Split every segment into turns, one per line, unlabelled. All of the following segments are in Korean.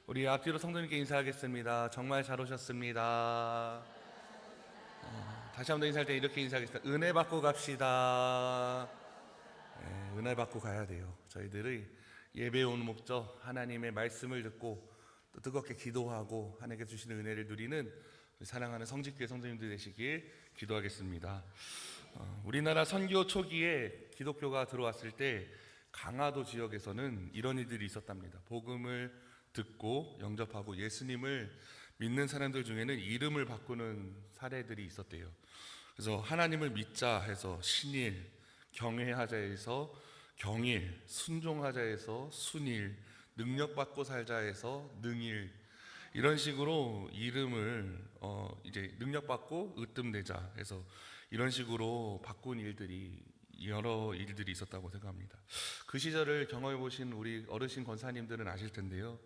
우리 앞뒤로 성도님께 인사하겠습니다. 정말 잘 오셨습니다. 다시 한번 인사할 때 이렇게 인사하겠습니다. 은혜 받고 갑시다. 은혜 받고 가야 돼요. 저희들의 예배에 오는 목적, 하나님의 말씀을 듣고 또 뜨겁게 기도하고 하나님께 주시는 은혜를 누리는 사랑하는 성직교회 성도님들 되시길 기도하겠습니다. 우리나라 선교 초기에 기독교가 들어왔을 때 강화도 지역에서는 이런 일들이 있었답니다. 복음을 듣고 영접하고 예수님을 믿는 사람들 중에는 이름을 바꾸는 사례들이 있었대요. 그래서 하나님을 믿자 해서 신일, 경외하자에서 경일, 순종하자에서 순일, 능력받고 살자에서 능일, 이런 식으로 이름을 이제 능력받고 으뜸되자 해서 이런 식으로 바꾼 일들이 여러 일들이 있었다고 생각합니다. 그 시절을 경험해 보신 우리 어르신 권사님들은 아실 텐데요.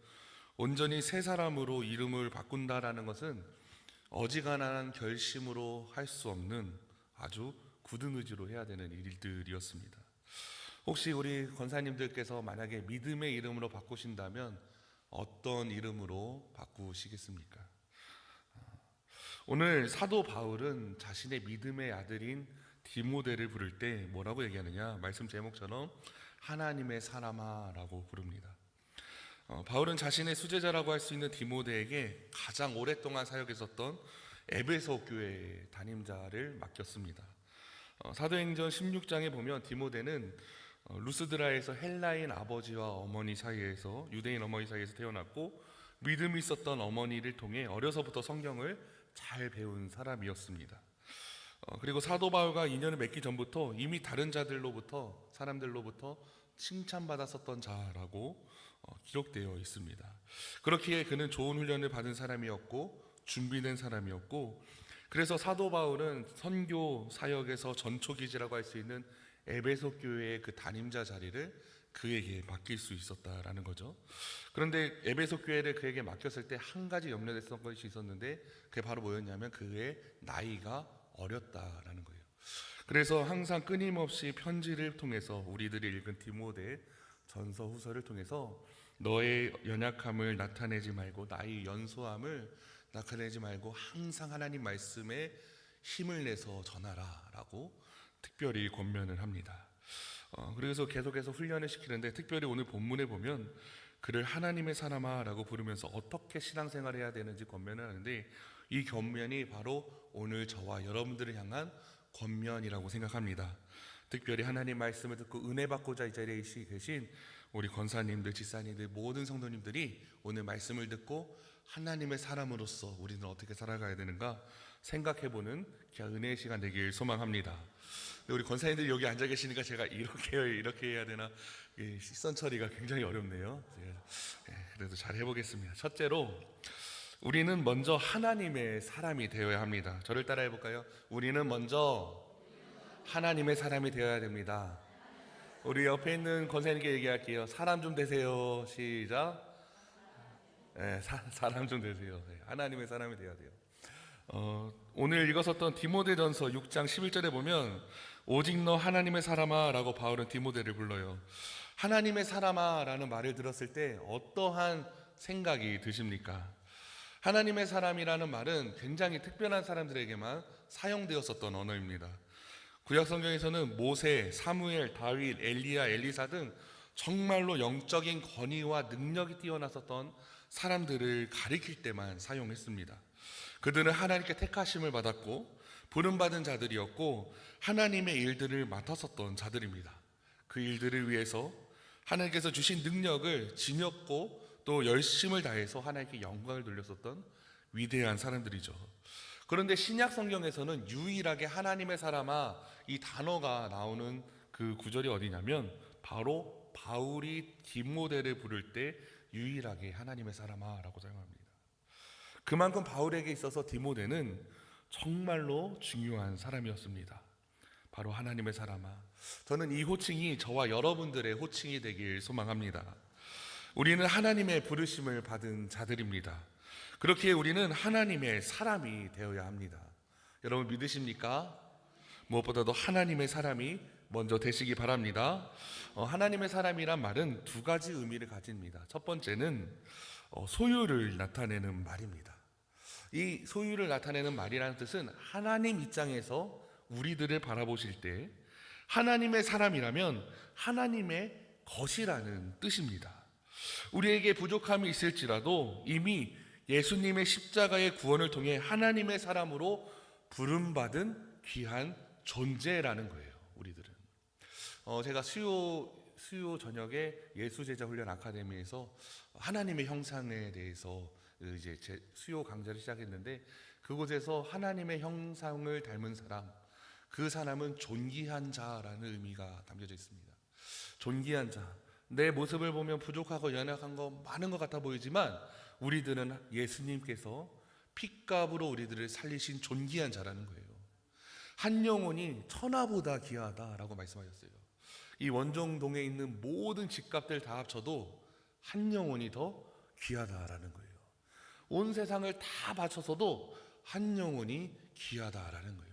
온전히 새 사람으로 이름을 바꾼다라는 것은 어지간한 결심으로 할 수 없는 아주 굳은 의지로 해야 되는 일들이었습니다. 혹시 우리 권사님들께서 만약에 믿음의 이름으로 바꾸신다면 어떤 이름으로 바꾸시겠습니까? 오늘 사도 바울은 자신의 믿음의 아들인 디모데를 부를 때 뭐라고 얘기하느냐? 말씀 제목처럼 하나님의 사람아 라고 부릅니다. 바울은 자신의 수제자라고 할 수 있는 디모데에게 가장 오랫동안 사역했었던 에베소 교회 담임자를 맡겼습니다. 사도행전 16장에 보면 디모데는 루스드라에서 헬라인 아버지와 어머니 사이에서 유대인 어머니 사이에서 태어났고 믿음이 있었던 어머니를 통해 어려서부터 성경을 잘 배운 사람이었습니다. 그리고 사도 바울과 인연을 맺기 전부터 이미 다른 사람들로부터 칭찬받았었던 자라고 기록되어 있습니다. 그렇기에 그는 좋은 훈련을 받은 사람이었고 준비된 사람이었고, 그래서 사도 바울은 선교 사역에서 전초기지라고 할 수 있는 에베소 교회의 그 담임자 자리를 그에게 맡길 수 있었다라는 거죠. 그런데 에베소 교회를 그에게 맡겼을 때 한 가지 염려됐던 것이 있었는데 그게 바로 뭐였냐면 그의 나이가 어렸다라는 거예요. 그래서 항상 끊임없이 편지를 통해서 우리들이 읽은 디모데 전서 후서를 통해서 너의 연약함을 나타내지 말고 나의 연소함을 나타내지 말고 항상 하나님 말씀에 힘을 내서 전하라 라고 특별히 권면을 합니다. 그래서 계속해서 훈련을 시키는데 특별히 오늘 본문에 보면 그를 하나님의 사람아 라고 부르면서 어떻게 신앙생활을 해야 되는지 권면을 하는데 이 권면이 바로 오늘 저와 여러분들을 향한 권면이라고 생각합니다. 특별히 하나님 말씀을 듣고 은혜 받고자 이 자리에 계신 우리 권사님들, 지사님들, 모든 성도님들이 오늘 말씀을 듣고 하나님의 사람으로서 우리는 어떻게 살아가야 되는가 생각해보는 은혜의 시간 되길 소망합니다. 우리 권사님들이 여기 앉아 계시니까 제가 이렇게 해야 되나 시선 처리가 굉장히 어렵네요. 그래도 잘 해보겠습니다. 첫째로 우리는 먼저 하나님의 사람이 되어야 합니다. 저를 따라 해볼까요? 우리는 먼저 하나님의 사람이 되어야 됩니다. 우리 옆에 있는 권사님께 얘기할게요. 사람 좀 되세요. 시작. 사람 좀 되세요. 하나님의 사람이 되어야 돼요. 오늘 읽었었던 디모데전서 6장 11절에 보면 오직 너 하나님의 사람아 라고 바울은 디모데를 불러요. 하나님의 사람아 라는 말을 들었을 때 어떠한 생각이 드십니까? 하나님의 사람이라는 말은 굉장히 특별한 사람들에게만 사용되었었던 언어입니다. 구약 성경에서는 모세, 사무엘, 다윗, 엘리야, 엘리사 등 정말로 영적인 권위와 능력이 뛰어났었던 사람들을 가리킬 때만 사용했습니다. 그들은 하나님께 택하심을 받았고 부름받은 자들이었고 하나님의 일들을 맡았었던 자들입니다. 그 일들을 위해서 하나님께서 주신 능력을 지녔고 또 열심을 다해서 하나님께 영광을 돌렸었던 위대한 사람들이죠. 그런데 신약 성경에서는 유일하게 하나님의 사람아 이 단어가 나오는 그 구절이 어디냐면 바로 바울이 디모데를 부를 때 유일하게 하나님의 사람아 라고 사용합니다. 그만큼 바울에게 있어서 디모데는 정말로 중요한 사람이었습니다. 바로 하나님의 사람아. 저는 이 호칭이 저와 여러분들의 호칭이 되길 소망합니다. 우리는 하나님의 부르심을 받은 자들입니다. 그렇기에 우리는 하나님의 사람이 되어야 합니다. 여러분 믿으십니까? 무엇보다도 하나님의 사람이 먼저 되시기 바랍니다. 하나님의 사람이란 말은 두 가지 의미를 가집니다. 첫 번째는 소유를 나타내는 말입니다. 이 소유를 나타내는 말이라는 뜻은 하나님 입장에서 우리들을 바라보실 때 하나님의 사람이라면 하나님의 것이라는 뜻입니다. 우리에게 부족함이 있을지라도 이미 예수님의 십자가의 구원을 통해 하나님의 사람으로 부름받은 귀한 존재라는 거예요. 우리들은 제가 수요 저녁에 예수제자 훈련 아카데미에서 하나님의 형상에 대해서 이제 제 수요 강좌를 시작했는데, 그곳에서 하나님의 형상을 닮은 사람, 그 사람은 존귀한 자라는 의미가 담겨져 있습니다. 존귀한 자, 내 모습을 보면 부족하고 연약한 거 많은 것 같아 보이지만 우리들은 예수님께서 핏값으로 우리들을 살리신 존귀한 자라는 거예요. 한 영혼이 천하보다 귀하다라고 말씀하셨어요. 이 원정동에 있는 모든 집값들 다 합쳐도 한 영혼이 더 귀하다라는 거예요. 온 세상을 다 바쳐서도 한 영혼이 귀하다라는 거예요.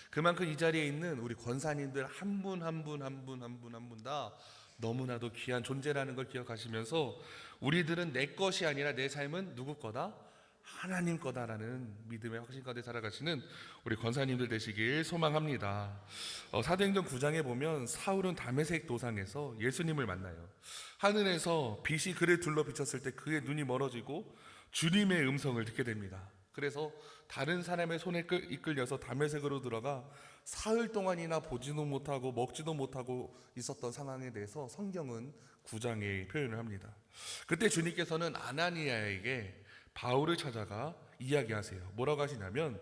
그만큼 이 자리에 있는 우리 권사님들 한 분 한 분 다 너무나도 귀한 존재라는 걸 기억하시면서 우리들은 내 것이 아니라 내 삶은 누구 거다? 하나님 거다라는 믿음의 확신 가운데 살아가시는 우리 권사님들 되시길 소망합니다. 사도행전 9장에 보면 사울은 다메섹 도상에서 예수님을 만나요. 하늘에서 빛이 그를 둘러 비쳤을 때 그의 눈이 멀어지고 주님의 음성을 듣게 됩니다. 그래서 다른 사람의 손에 이끌려서 다메섹으로 들어가 사흘 동안이나 보지도 못하고 먹지도 못하고 있었던 상황에 대해서 성경은 9장에 표현을 합니다. 그때 주님께서는 아나니아에게 바울을 찾아가 이야기하세요. 뭐라고 하시냐면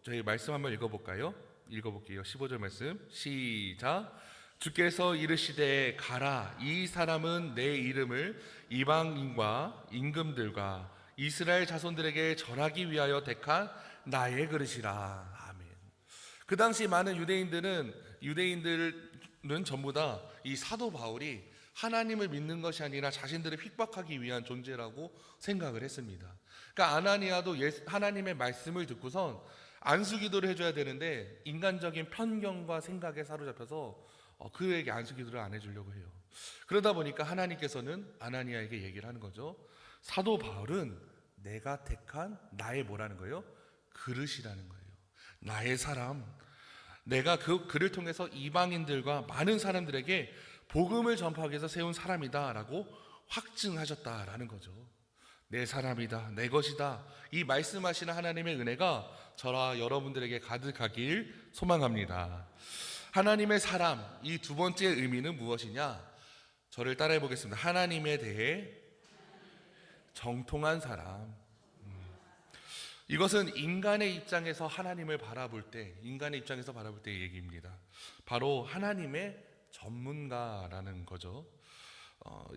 저희 말씀 한번 읽어볼까요? 읽어볼게요. 15절 말씀 시작. 주께서 이르시되 가라, 이 사람은 내 이름을 이방인과 임금들과 이스라엘 자손들에게 절하기 위하여 택한 나의 그릇이라. 아멘. 그 당시 많은 유대인들은 전부 다 이 사도 바울이 하나님을 믿는 것이 아니라 자신들을 핍박하기 위한 존재라고 생각을 했습니다. 그러니까 아나니아도 하나님의 말씀을 듣고선 안수기도를 해줘야 되는데 인간적인 편견과 생각에 사로잡혀서 그에게 안수기도를 안 해주려고 해요. 그러다 보니까 하나님께서는 아나니아에게 얘기를 하는 거죠. 사도 바울은 내가 택한 나의 뭐라는 거예요? 그릇이라는 거예요. 나의 사람. 내가 그를 통해서 이방인들과 많은 사람들에게 복음을 전파하기 위해서 세운 사람이다 라고 확증하셨다라는 거죠. 내 사람이다, 내 것이다. 이 말씀하시는 하나님의 은혜가 저와 여러분들에게 가득하길 소망합니다. 하나님의 사람, 이 두 번째 의미는 무엇이냐? 저를 따라해 보겠습니다. 하나님에 대해 정통한 사람. 이것은 인간의 입장에서 하나님을 바라볼 때, 의 얘기입니다. 바로 하나님의 전문가라는 거죠.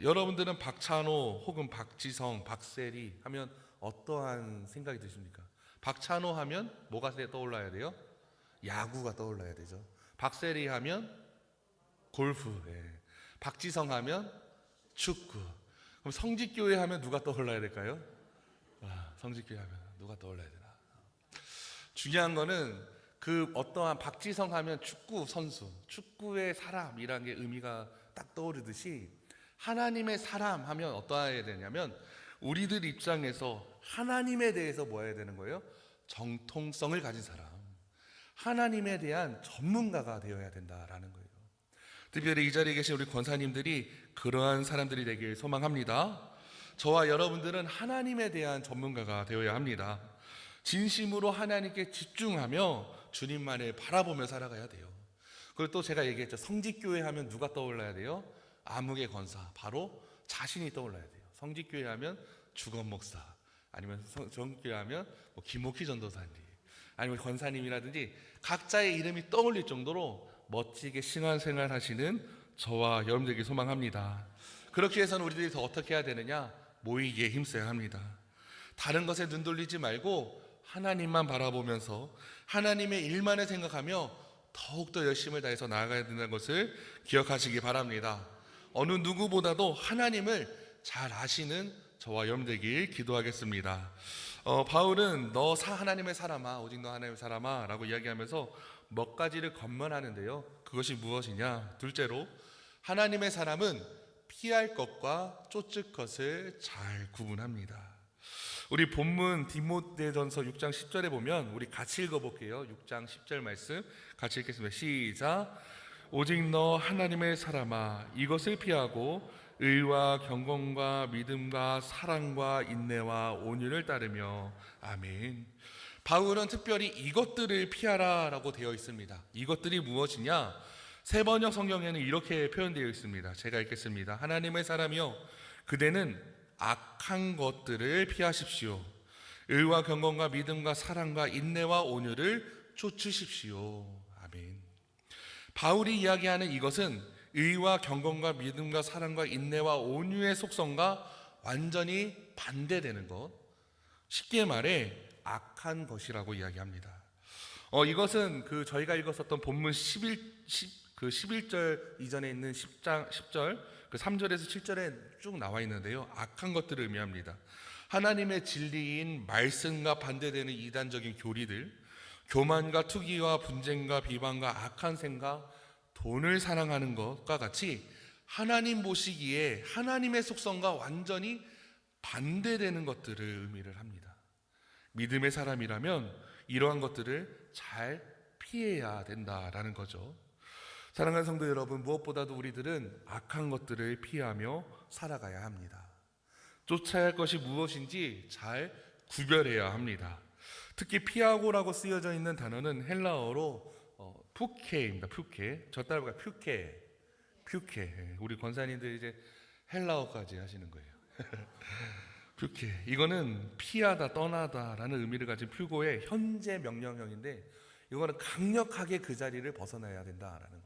여러분들은 박찬호 혹은 박지성, 박세리 하면 어떠한 생각이 드십니까? 박찬호 하면 뭐가 떠올라야 돼요? 야구가 떠올라야 되죠. 박세리 하면 골프, 박지성 하면 축구. 그럼 성직교회 하면 누가 떠올라야 될까요? 성직교회 하면 누가 떠올라야 되나? 중요한 거는 그 어떠한 박지성 하면 축구 선수, 축구의 사람이라는 게 의미가 딱 떠오르듯이 하나님의 사람 하면 어떠해야 되냐면 우리들 입장에서 하나님에 대해서 뭐 해야 되는 거예요? 정통성을 가진 사람, 하나님에 대한 전문가가 되어야 된다라는 거예요. 특별히 이 자리에 계신 우리 권사님들이 그러한 사람들이 되길 소망합니다. 저와 여러분들은 하나님에 대한 전문가가 되어야 합니다. 진심으로 하나님께 집중하며 주님만을 바라보며 살아가야 돼요. 그리고 또 제가 얘기했죠. 성직교회 하면 누가 떠올라야 돼요? 암흑의 권사, 바로 자신이 떠올라야 돼요. 성직교회 하면 주건 목사, 아니면 성직교회 하면 김옥희 전도사님, 아니면 권사님이라든지 각자의 이름이 떠올릴 정도로 멋지게 신앙생활 하시는 저와 여러분들에게 소망합니다. 그렇게 해서는 우리들이 더 어떻게 해야 되느냐? 모이기에 힘써야 합니다. 다른 것에 눈 돌리지 말고 하나님만 바라보면서 하나님의 일만을 생각하며 더욱더 열심을 다해서 나아가야 된다는 것을 기억하시기 바랍니다. 어느 누구보다도 하나님을 잘 아시는 저와 여러분들에게 기도하겠습니다. 바울은 하나님의 사람아, 오직 너 하나님의 사람아 라고 이야기하면서 몇 가지를 권면하는데요. 그것이 무엇이냐? 둘째로, 하나님의 사람은 피할 것과 쫓을 것을 잘 구분합니다. 우리 본문 디모데전서 6장 10절에 보면 우리 같이 읽어볼게요. 6장 10절 말씀 같이 읽겠습니다. 시작. 오직 너 하나님의 사람아, 이것을 피하고 의와 경건과 믿음과 사랑과 인내와 온유를 따르며. 아멘. 바울은 특별히 이것들을 피하라 라고 되어 있습니다. 이것들이 무엇이냐? 세 번역 성경에는 이렇게 표현되어 있습니다. 제가 읽겠습니다. 하나님의 사람이여, 그대는 악한 것들을 피하십시오. 의와 경건과 믿음과 사랑과 인내와 온유를 쫓으십시오. 아멘. 바울이 이야기하는 이것은 의와 경건과 믿음과 사랑과 인내와 온유의 속성과 완전히 반대되는 것, 쉽게 말해 악한 것이라고 이야기합니다. 이것은 저희가 읽었었던 본문 11절 이전에 있는 10장 10절 3절에서 7절에 쭉 나와 있는데요, 악한 것들을 의미합니다. 하나님의 진리인 말씀과 반대되는 이단적인 교리들, 교만과 투기와 분쟁과 비방과 악한 생각, 돈을 사랑하는 것과 같이 하나님 보시기에 하나님의 속성과 완전히 반대되는 것들을 의미를 합니다. 믿음의 사람이라면 이러한 것들을 잘 피해야 된다라는 거죠. 사랑하는 성도 여러분, 무엇보다도 우리들은 악한 것들을 피하며 살아가야 합니다. 쫓아야 할 것이 무엇인지 잘 구별해야 합니다. 특히 피하고라고 쓰여져 있는 단어는 헬라어로 푸케입니다. 푸케. 저 따라가 푸케. 우리 권사님들 이제 헬라어까지 하시는 거예요. 푸케. 이거는 피하다, 떠나다라는 의미를 가진 퓨고의 현재 명령형인데, 이거는 강력하게 그 자리를 벗어나야 된다라는 거예요.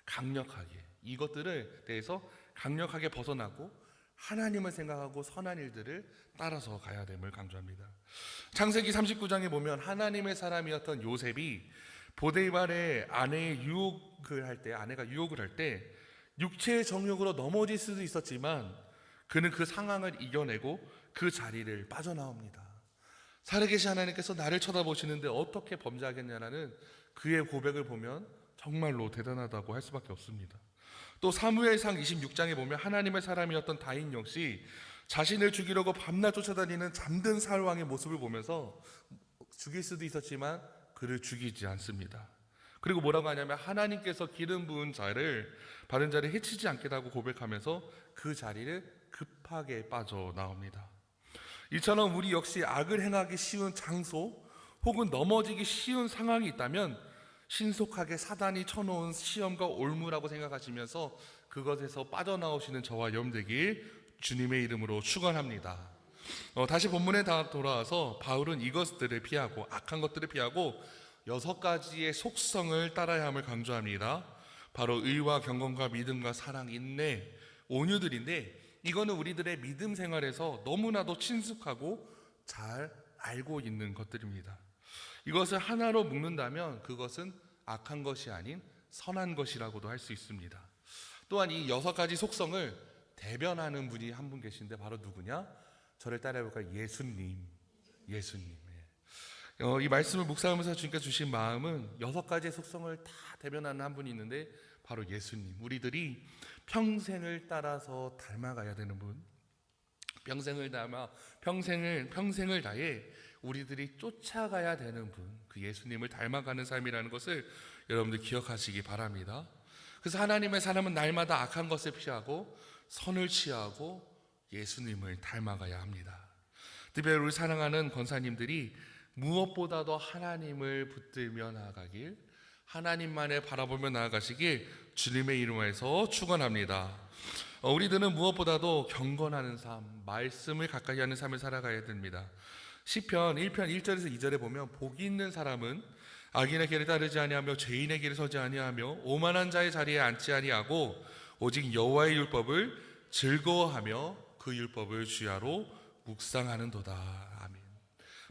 강력하게. 이것들을 대해서 강력하게 벗어나고 하나님을 생각하고 선한 일들을 따라서 가야 됨을 강조합니다. 창세기 39장에 보면 하나님의 사람이었던 요셉이 보디발의 아내가 유혹을 할 때 육체의 정욕으로 넘어질 수도 있었지만 그는 그 상황을 이겨내고 그 자리를 빠져나옵니다. 살아계신 하나님께서 나를 쳐다보시는데 어떻게 범죄하겠냐라는 그의 고백을 보면 정말로 대단하다고 할 수밖에 없습니다. 또 사무엘상 26장에 보면 하나님의 사람이었던 다윗 역시 자신을 죽이려고 밤낮 쫓아다니는 잠든 사울 왕의 모습을 보면서 죽일 수도 있었지만 그를 죽이지 않습니다. 그리고 뭐라고 하냐면 하나님께서 기름 부은 자를 바른 자를 해치지 않겠다고 고백하면서 그 자리를 급하게 빠져나옵니다. 이처럼 우리 역시 악을 행하기 쉬운 장소 혹은 넘어지기 쉬운 상황이 있다면 신속하게 사단이 쳐놓은 시험과 올무라고 생각하시면서 그것에서 빠져나오시는 저와 여러분되길 주님의 이름으로 축원합니다. 다시 본문에 돌아와서 바울은 이것들을 피하고 악한 것들을 피하고 6가지의 속성을 따라야 함을 강조합니다. 바로 의와 경건과 믿음과 사랑, 인내, 온유들인데, 이거는 우리들의 믿음 생활에서 너무나도 친숙하고 잘 알고 있는 것들입니다. 이것을 하나로 묶는다면 그것은 악한 것이 아닌 선한 것이라고도 할 수 있습니다. 또한 이 6가지 속성을 대변하는 분이 한 분 계신데 바로 누구냐? 저를 따라해볼까요? 예수님. 이 말씀을 묵상하면서 주님께서 주신 마음은 6가지의 속성을 다 대변하는 한 분이 있는데 바로 예수님. 우리들이 평생을 따라서 닮아가야 되는 분, 평생을 다해 우리들이 쫓아가야 되는 분, 그 예수님을 닮아가는 삶이라는 것을 여러분들 기억하시기 바랍니다. 그래서 하나님의 사람은 날마다 악한 것을 피하고 선을 취하고 예수님을 닮아가야 합니다. 특별히 우리 사랑하는 권사님들이 무엇보다도 하나님을 붙들며 나아가길, 하나님만을 바라보며 나아가시길 주님의 이름에서 축원합니다. 우리들은 무엇보다도 경건하는 삶, 말씀을 가까이 하는 삶을 살아가야 됩니다. 시편 1편 1절에서 2절에 보면 복이 있는 사람은 악인의 길을 따르지 아니하며 죄인의 길을 서지 아니하며 오만한 자의 자리에 앉지 아니하고 오직 여호와의 율법을 즐거워하며 그 율법을 주야로 묵상하는도다. 아멘.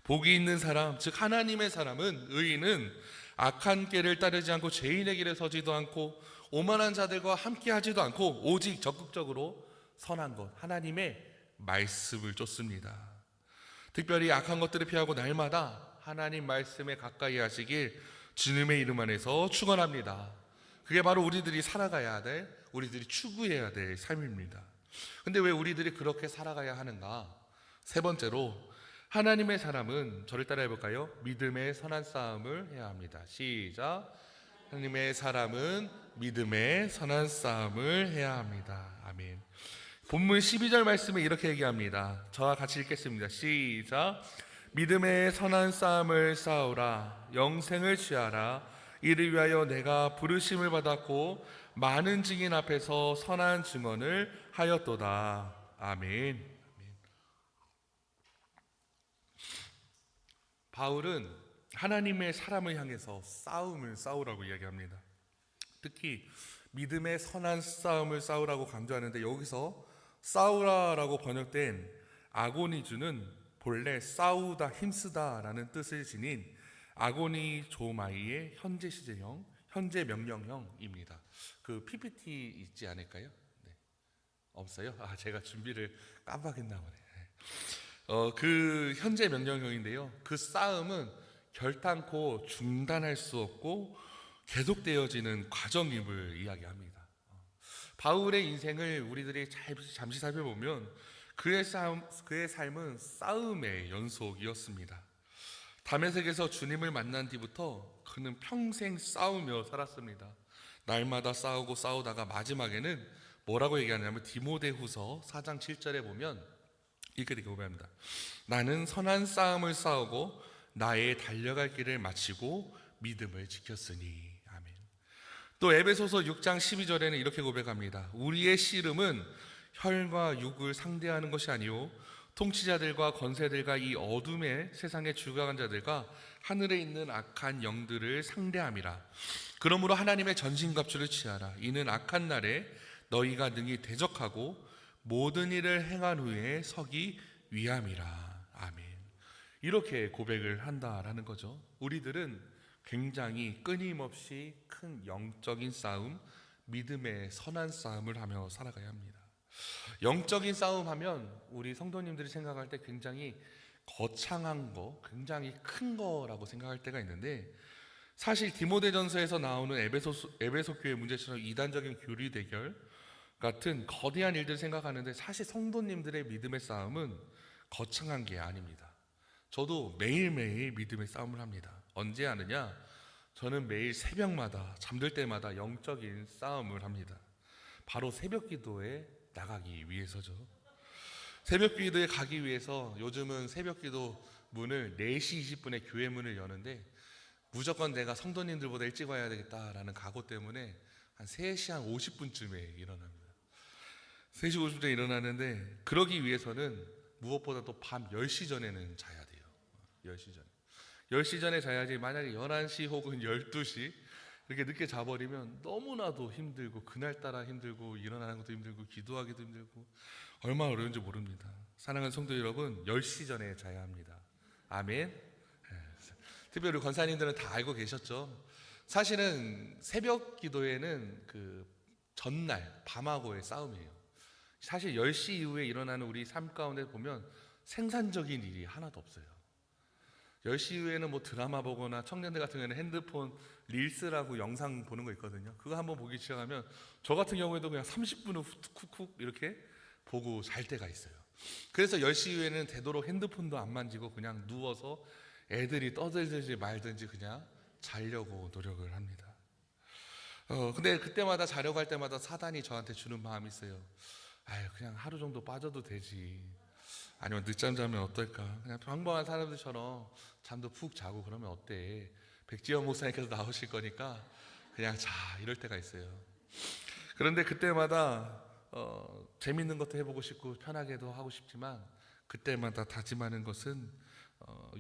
복이 있는 사람, 즉 하나님의 사람은, 의인은 악한 길을 따르지 않고 죄인의 길에 서지도 않고 오만한 자들과 함께하지도 않고 오직 적극적으로 선한 것, 하나님의 말씀을 쫓습니다. 특별히 악한 것들을 피하고 날마다 하나님 말씀에 가까이 하시길 주님의 이름 안에서 축원합니다. 그게 바로 우리들이 살아가야 될, 우리들이 추구해야 될 삶입니다. 근데 왜 우리들이 그렇게 살아가야 하는가? 세 번째로, 하나님의 사람은, 저를 따라 해볼까요? 믿음의 선한 싸움을 해야 합니다. 시작. 하나님의 사람은 믿음의 선한 싸움을 해야 합니다. 아멘. 본문 12절 말씀에 이렇게 얘기합니다. 저와 같이 읽겠습니다. 시작. 믿음의 선한 싸움을 싸우라. 영생을 취하라. 이를 위하여 내가 부르심을 받았고 많은 증인 앞에서 선한 증언을 하였도다. 아멘. 바울은 하나님의 사람을 향해서 싸움을 싸우라고 이야기합니다. 특히 믿음의 선한 싸움을 싸우라고 강조하는데, 여기서 싸우라라고 번역된 아고니주는 본래 싸우다, 힘쓰다라는 뜻을 지닌 아고니조마이의 현재 시제형, 현재 명령형입니다. 그 PPT 있지 않을까요? 네. 없어요? 제가 준비를 깜빡했나 보네. 그 현재 명령형인데요. 그 싸움은 결탄코 중단할 수 없고 계속되어지는 과정임을 이야기합니다. 바울의 인생을 우리들이 잠시 살펴보면 그의 삶은 싸움의 연속이었습니다. 다메섹에서 주님을 만난 뒤부터 그는 평생 싸우며 살았습니다. 날마다 싸우고 싸우다가 마지막에는 뭐라고 얘기하냐면, 디모데후서 4장 7절에 보면 이렇게 고백합니다. 나는 선한 싸움을 싸우고 나의 달려갈 길을 마치고 믿음을 지켰으니. 아멘. 또 에베소서 6장 12절에는 이렇게 고백합니다. 우리의 씨름은 혈과 육을 상대하는 것이 아니요 통치자들과 권세들과 이 어둠의 세상의 주관한 자들과 하늘에 있는 악한 영들을 상대함이라. 그러므로 하나님의 전신갑주를 취하라. 이는 악한 날에 너희가 능히 대적하고 모든 일을 행한 후에 서기 위함이라. 아멘. 이렇게 고백을 한다라는 거죠. 우리들은 굉장히 끊임없이 큰 영적인 싸움, 믿음의 선한 싸움을 하며 살아가야 합니다. 영적인 싸움 하면 우리 성도님들이 생각할 때 굉장히 거창한 거, 굉장히 큰 거라고 생각할 때가 있는데, 사실 디모데전서에서 나오는 에베소 교회 문제처럼 이단적인 교리 대결 같은 거대한 일들 생각하는데, 사실 성도님들의 믿음의 싸움은 거창한 게 아닙니다. 저도 매일매일 믿음의 싸움을 합니다. 언제 하느냐? 저는 매일 새벽마다, 잠들 때마다 영적인 싸움을 합니다. 바로 새벽 기도에 나가기 위해서죠. 새벽 기도에 가기 위해서 요즘은 새벽 기도 문을 4시 20분에 교회 문을 여는데, 무조건 내가 성도님들보다 일찍 와야 되겠다라는 각오 때문에 한 3시 한 50분쯤에 일어납니다. 3시 50분에 일어나는데, 그러기 위해서는 무엇보다 또 밤 10시 전에는 자야 돼요. 10시 전에. 10시 전에 자야지. 만약에 11시 혹은 12시 이렇게 늦게 자버리면 너무나도 힘들고, 그날따라 힘들고, 일어나는 것도 힘들고, 기도하기도 힘들고, 얼마나 어려운지 모릅니다. 사랑하는 성도 여러분, 10시 전에 자야 합니다. 아멘. 특별히 권사님들은 다 알고 계셨죠. 사실은 새벽 기도에는 그 전날 밤하고의 싸움이에요. 사실 10시 이후에 일어나는 우리 삶 가운데 보면 생산적인 일이 하나도 없어요. 10시 이후에는 뭐 드라마 보거나, 청년들 같은 경우에는 핸드폰 릴스라고 영상 보는 거 있거든요. 그거 한번 보기 시작하면 저 같은 경우에도 그냥 30분을 쿡쿡 이렇게 보고 잘 때가 있어요. 그래서 10시 이후에는 되도록 핸드폰도 안 만지고 그냥 누워서 애들이 떠들든지 말든지 그냥 자려고 노력을 합니다. 근데 그때마다 자려고 할 때마다 사단이 저한테 주는 마음이 있어요. 아유, 그냥 하루 정도 빠져도 되지. 아니면 늦잠 자면 어떨까? 그냥 평범한 사람들처럼 잠도 푹 자고 그러면 어때? 백지영 목사님께서 나오실 거니까 그냥 자, 이럴 때가 있어요. 그런데 그때마다 재밌는 것도 해보고 싶고 편하게도 하고 싶지만, 그때마다 다짐하는 것은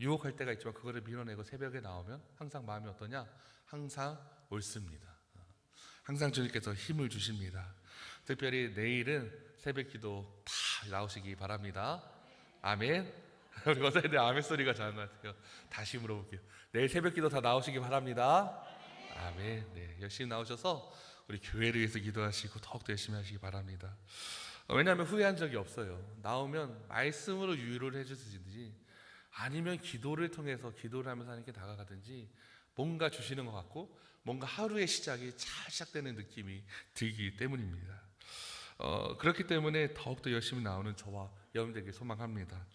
유혹할 때가 있지만 그거를 밀어내고 새벽에 나오면 항상 마음이 어떠냐? 항상 옳습니다. 항상 주님께서 힘을 주십니다. 특별히 내일은 새벽 기도 다 나오시기 바랍니다. 아멘. 우리 권사님들 아멘 소리가 작은 것 같아요. 다시 물어볼게요. 내일 새벽 기도 다 나오시기 바랍니다. 아멘. 네, 열심히 나오셔서 우리 교회를 위해서 기도하시고 더욱더 열심히 하시기 바랍니다. 왜냐하면 후회한 적이 없어요. 나오면 말씀으로 유로를 해주시든지, 아니면 기도를 통해서 기도를 하면서 하나님께 다가가든지, 뭔가 주시는 것 같고 뭔가 하루의 시작이 잘 시작되는 느낌이 들기 때문입니다. 그렇기 때문에 더욱더 열심히 나오는 저와 여러분들에게 소망합니다.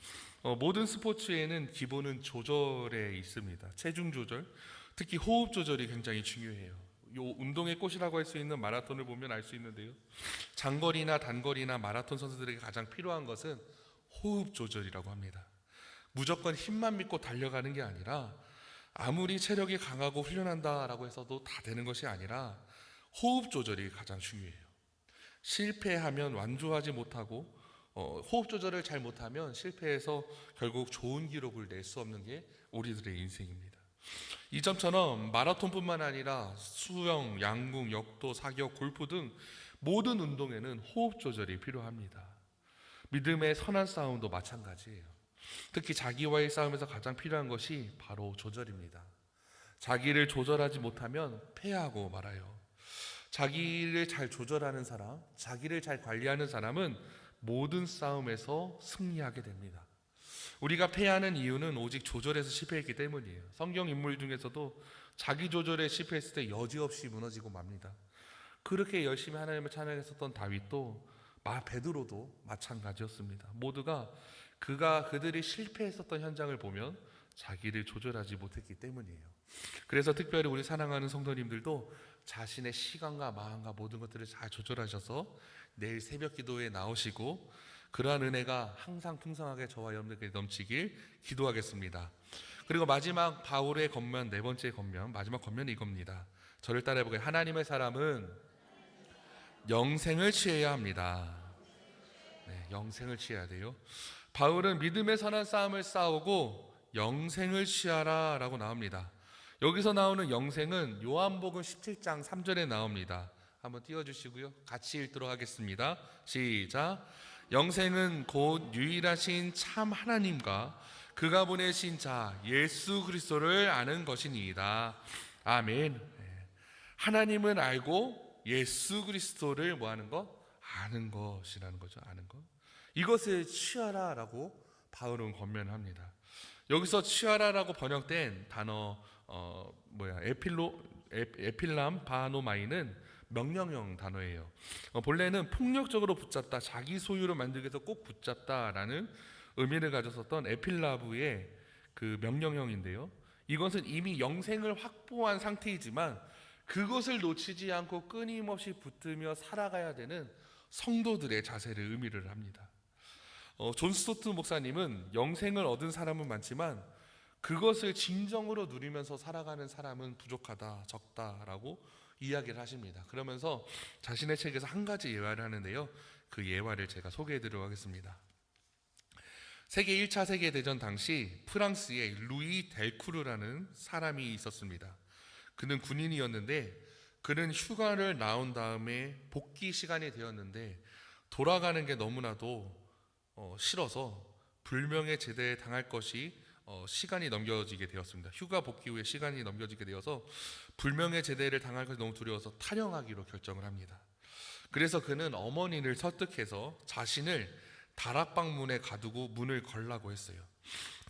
모든 스포츠에는 기본은 조절에 있습니다. 체중 조절, 특히 호흡 조절이 굉장히 중요해요. 요 운동의 꽃이라고 할 수 있는 마라톤을 보면 알 수 있는데요. 장거리나 단거리나 마라톤 선수들에게 가장 필요한 것은 호흡 조절이라고 합니다. 무조건 힘만 믿고 달려가는 게 아니라 아무리 체력이 강하고 훈련한다라고 해서도 다 되는 것이 아니라 호흡 조절이 가장 중요해요. 실패하면 완주하지 못하고 호흡 조절을 잘 못하면 실패해서 결국 좋은 기록을 낼 수 없는 게 우리들의 인생입니다. 이 점처럼 마라톤뿐만 아니라 수영, 양궁, 역도, 사격, 골프 등 모든 운동에는 호흡 조절이 필요합니다. 믿음의 선한 싸움도 마찬가지예요. 특히 자기와의 싸움에서 가장 필요한 것이 바로 조절입니다. 자기를 조절하지 못하면 패하고 말아요. 자기를 잘 조절하는 사람, 자기를 잘 관리하는 사람은 모든 싸움에서 승리하게 됩니다. 우리가 패하는 이유는 오직 조절에서 실패했기 때문이에요. 성경 인물 중에서도 자기 조절에 실패했을 때 여지없이 무너지고 맙니다. 그렇게 열심히 하나님을 찬양했었던 다윗도 베드로도 마찬가지였습니다. 모두가 그들이 실패했었던 현장을 보면 자기를 조절하지 못했기 때문이에요. 그래서 특별히 우리 사랑하는 성도님들도 자신의 시간과 마음과 모든 것들을 잘 조절하셔서 내일 새벽 기도에 나오시고 그러한 은혜가 항상 풍성하게 저와 여러분들께 넘치길 기도하겠습니다. 그리고 마지막 바울의 권면, 네 번째 권면, 마지막 권면이 이겁니다. 저를 따라해보게. 하나님의 사람은 영생을 취해야 합니다. 네, 영생을 취해야 돼요. 바울은 믿음의 선한 싸움을 싸우고 영생을 취하라 라고 나옵니다. 여기서 나오는 영생은 요한복음 17장 3절에 나옵니다. 한번 띄워주시고요. 같이 읽도록 하겠습니다. 시작. 영생은 곧 유일하신 참 하나님과 그가 보내신 자 예수 그리스도를 아는 것이니이다. 아멘. 하나님은 알고 예수 그리스도를 뭐하는 것? 아는 것이라는 거죠. 아는 것. 이것을 취하라라고 바울은 권면합니다. 여기서 취하라라고 번역된 단어 에필람 바노마이는 명령형 단어예요. 본래는 폭력적으로 붙잡다, 자기 소유로 만들기 위해서 꼭 붙잡다라는 의미를 가졌었던 에필라브의 그 명령형인데요. 이것은 이미 영생을 확보한 상태이지만 그것을 놓치지 않고 끊임없이 붙들며 살아가야 되는 성도들의 자세를 의미를 합니다. 존 스토트 목사님은 영생을 얻은 사람은 많지만 그것을 진정으로 누리면서 살아가는 사람은 부족하다, 적다라고 이야기를 하십니다. 그러면서 자신의 책에서 한 가지 예화를 하는데요. 그 예화를 제가 소개해드리도록 하겠습니다. 세계 1차 세계대전 당시 프랑스에 루이 델크루라는 사람이 있었습니다. 그는 군인이었는데 그는 휴가를 나온 다음에 복귀 시간이 되었는데 돌아가는 게 너무나도 싫어서 불명예 제대에 당할 것이 시간이 넘겨지게 되었습니다. 휴가 복귀 후에 시간이 넘겨지게 되어서 불명예 제대를 당할 것이 너무 두려워서 탈영하기로 결정을 합니다. 그래서 그는 어머니를 설득해서 자신을 다락방 문에 가두고 문을 걸라고 했어요.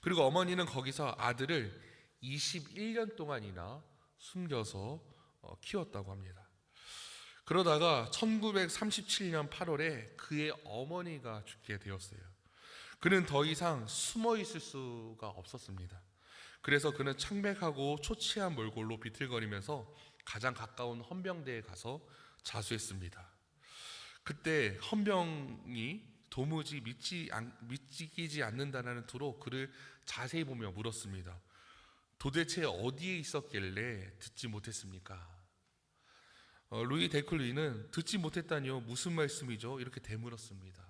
그리고 어머니는 거기서 아들을 21년 동안이나 숨겨서 키웠다고 합니다. 그러다가 1937년 8월에 그의 어머니가 죽게 되었어요. 그는 더 이상 숨어 있을 수가 없었습니다. 그래서 그는 창백하고 초췌한 몰골로 비틀거리면서 가장 가까운 헌병대에 가서 자수했습니다. 그때 헌병이 도무지 믿기지 않는다는 투로 그를 자세히 보며 물었습니다. 도대체 어디에 있었길래 듣지 못했습니까? 루이 데클루이는 듣지 못했다니요? 무슨 말씀이죠? 이렇게 되물었습니다.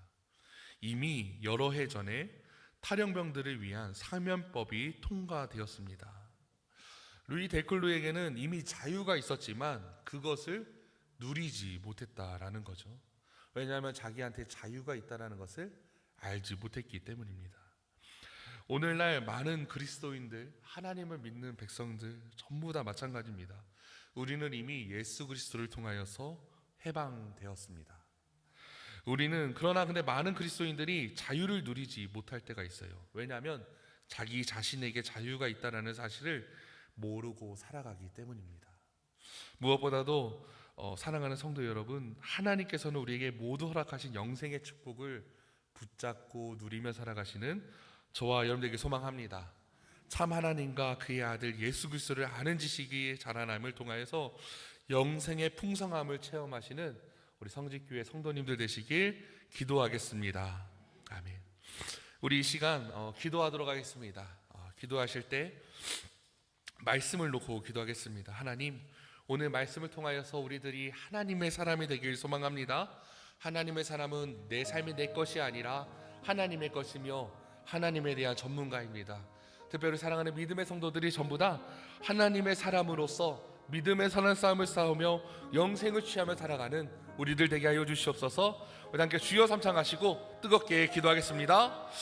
이미 여러 해 전에 탈영병들을 위한 사면법이 통과되었습니다. 루이 데클루에게는 이미 자유가 있었지만 그것을 누리지 못했다라는 거죠. 왜냐하면 자기한테 자유가 있다라는 것을 알지 못했기 때문입니다. 오늘날 많은 그리스도인들, 하나님을 믿는 백성들 전부 다 마찬가지입니다. 우리는 이미 예수 그리스도를 통하여서 해방되었습니다. 우리는 그러나 근데 많은 그리스도인들이 자유를 누리지 못할 때가 있어요. 왜냐하면 자기 자신에게 자유가 있다는 사실을 모르고 살아가기 때문입니다. 무엇보다도 사랑하는 성도 여러분, 하나님께서는 우리에게 모두 허락하신 영생의 축복을 붙잡고 누리며 살아가시는 저와 여러분들에게 소망합니다. 참 하나님과 그의 아들 예수 그리스도를 아는 지식이 자라남을 통하여서 영생의 풍성함을 체험하시는 우리 성직교회 성도님들 되시길 기도하겠습니다. 아멘. 우리 이 시간 기도하도록 하겠습니다. 기도하실 때 말씀을 놓고 기도하겠습니다. 하나님, 오늘 말씀을 통하여서 우리들이 하나님의 사람이 되길 소망합니다. 하나님의 사람은 내 삶이 내 것이 아니라 하나님의 것이며 하나님에 대한 전문가입니다. 특별히 사랑하는 믿음의 성도들이 전부 다 하나님의 사람으로서 믿음의 선한 싸움을 싸우며 영생을 취하며 살아가는 우리들 되게 하여 주시옵소서. 우리 함께 주여 삼창하시고 뜨겁게 기도하겠습니다.